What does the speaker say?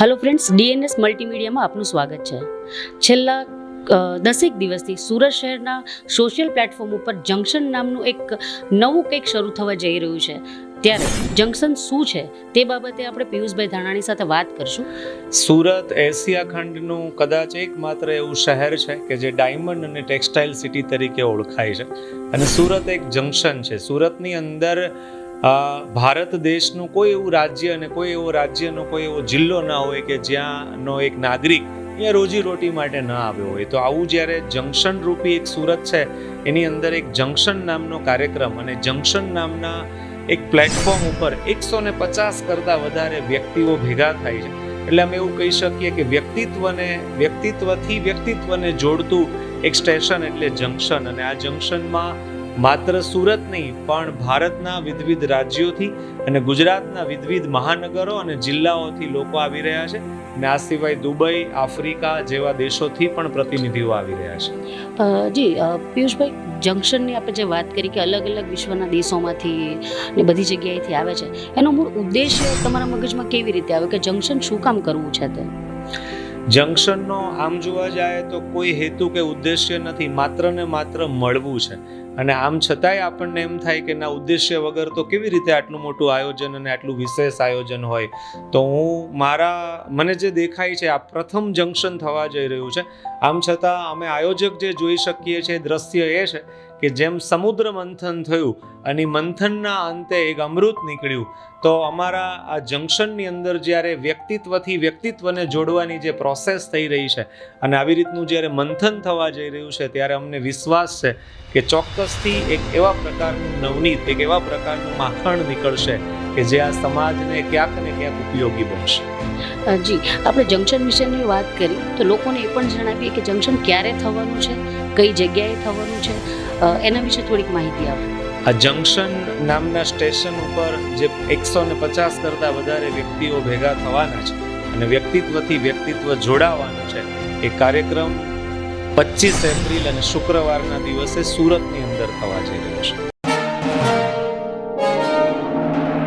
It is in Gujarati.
હેલો ફ્રેન્ડ્સ, ડીએનએસ મલ્ટીમીડિયામાં આપનું સ્વાગત છે. છેલ્લા 10 દિવસથી સુરત શહેરના સોશિયલ પ્લેટફોર્મ ઉપર જંકશન નામનું એક નવું કંઈક શરૂ થવા જઈ રહ્યું છે. ત્યારે જંકશન શું છે તે બાબતે આપણે પિયુષભાઈ ધાનાણી સાથે વાત કરશું. સુરત એશિયા ખંડનું કદાચ એકમાત્ર એવું શહેર છે કે જે ડાયમંડ અને ટેક્સટાઇલ સિટી તરીકે ઓળખાય છે, અને સુરત એક જંકશન છે. સુરતની અંદર ભારત દેશનું કોઈ એવું રાજ્ય અને કોઈ એવો જિલ્લો ના હોય કે જ્યાંનો એક નાગરિક અહીંયા રોજીરોટી માટે ન આવ્યો હોય. તો આવું જ્યારે જંકશન રૂપી એક સુરત છે, એની અંદર એક જંકશન નામનો કાર્યક્રમ અને જંકશન નામના એક પ્લેટફોર્મ ઉપર 150 કરતાં વધારે વ્યક્તિઓ ભેગા થાય છે. એટલે અમે એવું કહી શકીએ કે વ્યક્તિત્વને જોડતું એક સ્ટેશન એટલે જંકશન. અને આ જંકશનમાં માત્ર સુરત નહીં પણ ભારતના વિવિધ રાજ્યોથી અને ગુજરાતના વિવિધ મહાનગરો અને જિલ્લાઓથી લોકો આવી રહ્યા છે. અને આ સિવાય દુબઈ, આફ્રિકા જેવા દેશોથી પણ પ્રતિનિધિઓ આવી રહ્યા છે. જી પિયુષભાઈ, જંકશનની આપણે જે વાત કરી કે અલગ અલગ વિશ્વના દેશોમાંથી ને બધી જગ્યાએથી આવે છે, એનો મૂળ ઉદ્દેશ્ય તમારા મગજમાં કેવી રીતે આવે કે જંકશન શું કામ કરવું છે? તે જંકશનનો આમ જોવા જાય તો કોઈ હેતુ કે ઉદ્દેશ્ય નથી, માત્ર ને માત્ર મળવું છે. અને આમ છતાંય આપણને એમ થાય કે ના, ઉદ્દેશ્ય વગર તો કેવી રીતે આટલું મોટું આયોજન અને આટલું વિશેષ આયોજન હોય. તો મને જે દેખાય છે, આ પ્રથમ જંકશન થવા જઈ રહ્યું છે. આમ છતાં અમે આયોજક જે જોઈ શકીએ છીએ દ્રશ્ય એ છે કે જેમ સમુદ્ર મંથન થયું અને મંથનના અંતે એક અમૃત નીકળ્યું, તો અમારા આ જંકશનની અંદર જ્યારે વ્યક્તિત્વથી વ્યક્તિત્વને જોડવાની જે પ્રોસેસ થઈ રહી છે અને આવી રીતનું જ્યારે મંથન થવા જઈ રહ્યું છે, ત્યારે અમને વિશ્વાસ છે કે ચોક્કસથી એક એવા પ્રકારનું નવનીત, એક એવા પ્રકારનું માખણ નીકળશે કે જે આ સમાજને ક્યાંક ને ક્યાંક ઉપયોગી બનશે. જી, આપણે જંકશન વિશેની વાત કરી તો લોકોને એ પણ જણાવીએ કે જંકશન ક્યારે થવાનું છે, કઈ જગ્યાએ થવાનું છે, એના વિશે થોડીક માહિતી આપો. આ જંકશન નામના સ્ટેશન ઉપર જે 150 કરતાં વધારે વ્યક્તિઓ ભેગા થવાના છે અને વ્યક્તિત્વથી વ્યક્તિત્વ જોડાવાનું છે, એ કાર્યક્રમ 25 એપ્રિલ અને શુક્રવારના દિવસે સુરતની અંદર થવા જઈ રહ્યો છે.